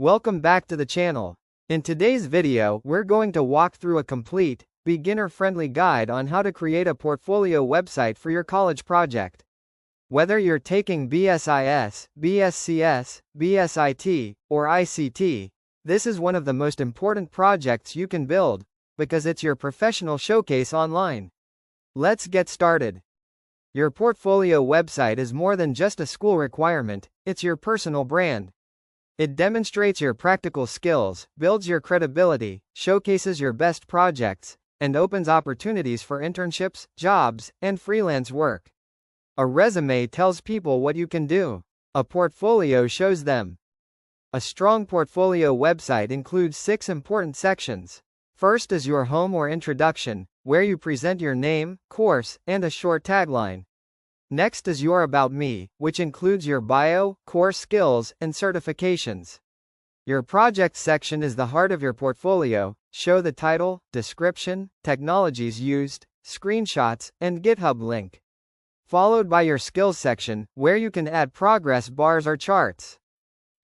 Welcome back to the channel. In today's video, we're going to walk through a complete, beginner-friendly guide on how to create a portfolio website for your college project. Whether you're taking BSIS, BSCS, BSIT, or ICT, this is one of the most important projects you can build, because it's your professional showcase online. Let's get started. Your portfolio website is more than just a school requirement, it's your personal brand. It demonstrates your practical skills, builds your credibility, showcases your best projects, and opens opportunities for internships, jobs, and freelance work. A resume tells people what you can do. A portfolio shows them. A strong portfolio website includes 6 important sections. First is your home or introduction, where you present your name, course, and a short tagline. Next is your About Me, which includes your bio, core skills, and certifications. Your project section is the heart of your portfolio. Show the title, description, technologies used, screenshots, and GitHub link. Followed by your skills section, where you can add progress bars or charts.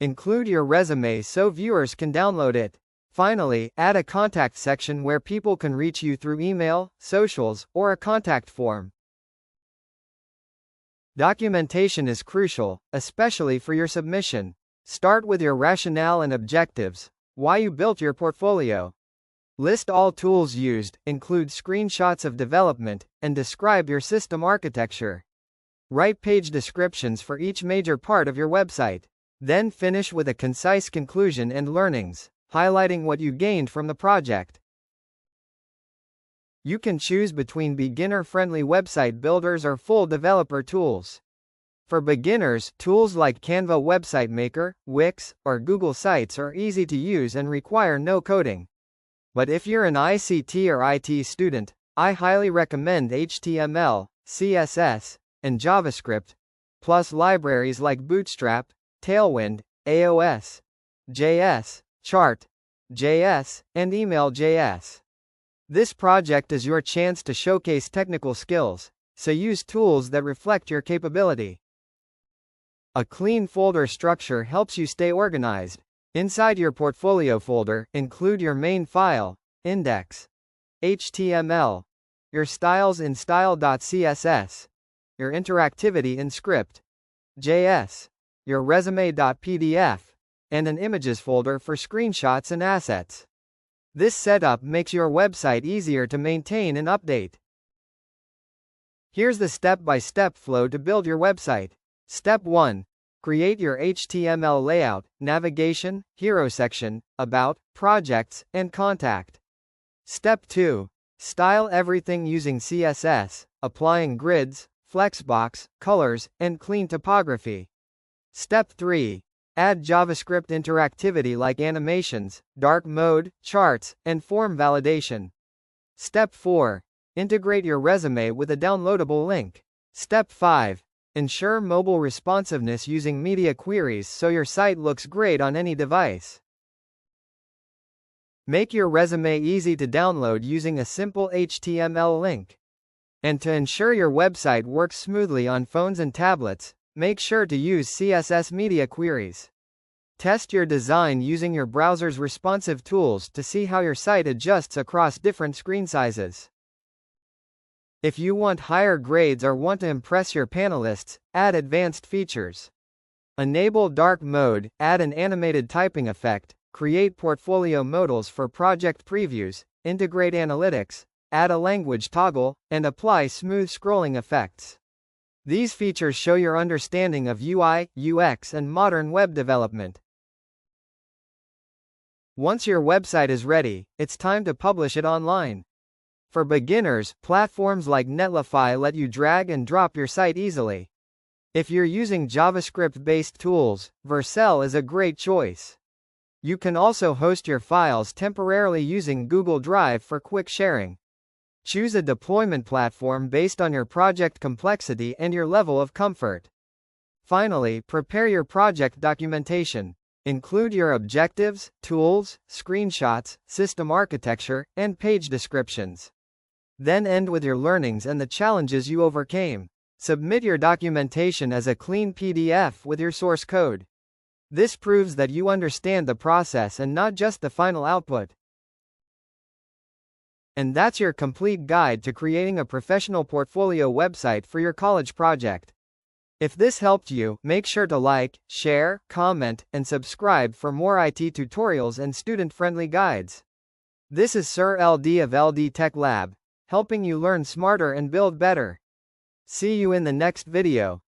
Include your resume so viewers can download it. Finally, add a contact section where people can reach you through email, socials, or a contact form. Documentation is crucial, especially for your submission. Start with your rationale and objectives, why you built your portfolio. List all tools used, include screenshots of development, and describe your system architecture. Write page descriptions for each major part of your website. Then finish with a concise conclusion and learnings, highlighting what you gained from the project. You can choose between beginner-friendly website builders or full developer tools. For beginners, tools like Canva Website Maker, Wix, or Google Sites are easy to use and require no coding. But if you're an ICT or IT student, I highly recommend HTML, CSS, and JavaScript, plus libraries like Bootstrap, Tailwind, AOS, JS, Chart.js, and Email.js. This project is your chance to showcase technical skills, so use tools that reflect your capability. A clean folder structure helps you stay organized. Inside your portfolio folder, include your main file, index, HTML, your styles in style.css, your interactivity in script.js, your resume.pdf, and an images folder for screenshots and assets. This setup makes your website easier to maintain and update. Here's the step-by-step flow to build your website. Step 1. Create your HTML layout, navigation, hero section, about, projects, and contact. Step 2. Style everything using CSS, applying grids, flexbox, colors, and clean typography. Step 3. Add JavaScript interactivity like animations, dark mode, charts, and form validation. Step 4. Integrate your resume with a downloadable link. Step 5. Ensure mobile responsiveness using media queries so your site looks great on any device. Make your resume easy to download using a simple HTML link. And to ensure your website works smoothly on phones and tablets, make sure to use CSS media queries. Test your design using your browser's responsive tools to see how your site adjusts across different screen sizes. If you want higher grades or want to impress your panelists, add advanced features. Enable dark mode, add an animated typing effect, create portfolio modals for project previews, integrate analytics, add a language toggle, and apply smooth scrolling effects. These features show your understanding of UI, UX, and modern web development. Once your website is ready, it's time to publish it online. For beginners, platforms like Netlify let you drag and drop your site easily. If you're using JavaScript-based tools, Vercel is a great choice. You can also host your files temporarily using Google Drive for quick sharing. Choose a deployment platform based on your project complexity and your level of comfort. Finally, prepare your project documentation. Include your objectives, tools, screenshots, system architecture, and page descriptions. Then end with your learnings and the challenges you overcame. Submit your documentation as a clean PDF with your source code. This proves that you understand the process and not just the final output. And that's your complete guide to creating a professional portfolio website for your college project. If this helped you, make sure to like, share, comment, and subscribe for more IT tutorials and student-friendly guides. This is Sir LD of LD Tech Lab, helping you learn smarter and build better. See you in the next video.